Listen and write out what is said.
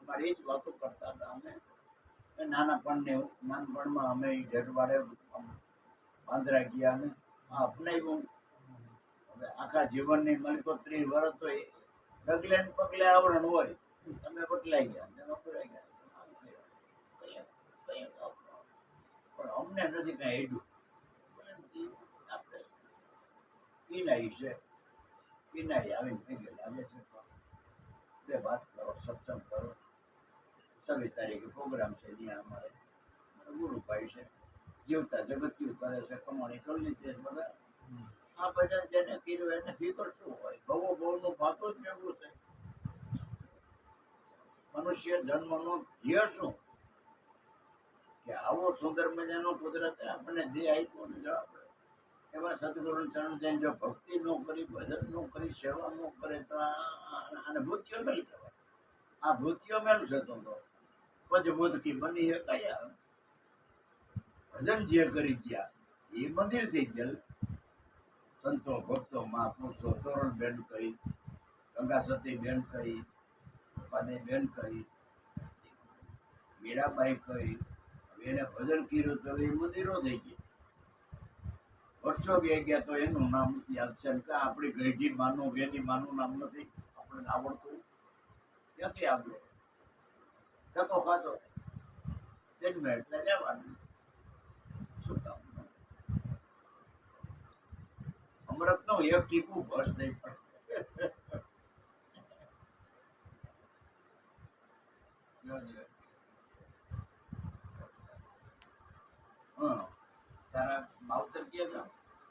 અમારે એ જ વાતો કરતા હતા અમે નાનપણમાં અમે જટવાડે બાંદ્રા ગયા ને અપનાવ્યું. હવે આખા જીવનની મને તો 30 વર્ષ તો ડગલે ને પગલે આવરણ હોય. તમે બદલાઈ ગયા, તમે બદલાઈ ગયા, પણ અમને નથી કઈ હેડ્યું. આપણે પીનાઈ છે, પીનાઈ આવીને પી આવે છે. બે વાત કરો, સત્સંગ કરો. 26 તારીખે પ્રોગ્રામ છે ત્યાં અમારે ગુરુભાઈ છે, જીવતા જગત્યું કરે છે, કમાણી કરી લીધી બધા. આ ભજન જેને કીધું એને ફિકર શું હોય? ભવો ભવનું ભાતું જ ભેગું છે. મનુષ્ય જન્મનો ધ્યેય શું? કે આવો સુંદર મજાનો કુદરતે આપણને ધ્યેય આપ્યો ને જવાબ એવા સદગુરુ ચરણ જઈને જો ભક્તિ ન કરી, ભજન ન કરી, સેવા ન કરે તો આને ભૂતિઓ મેળ કહેવાય. આ ભૂતિઓ મેળ છે. તો પંચભૂત કી બની એ કયા ભજન જે કરી ગયા એ મંદિર થઈ ગયેલ. સંતો ભક્તો મહાપુરુષો તોરણ બેન કહી, ગંગા સતી બેન કહી, પાદે બેન કહી, મીરાબાઈ કહી, એને ભજન કર્યું તો એ મંદિરો થઈ ગઈ. વર્ષો વ્યાઈ ગયા તો એનું નામ યાદ છે કે આપણી ગઈઢી માનું બેની માનું નામ નથી આપણને આવડતું. ક્યાંથી આવડે? ધક્કો ખાધો જન્મે એટલે જવાનું. શું કામ? અમૃત નો એક ટીપું બસ થઈ પડે. હા, તારા માવતર ક્યાં જાવ?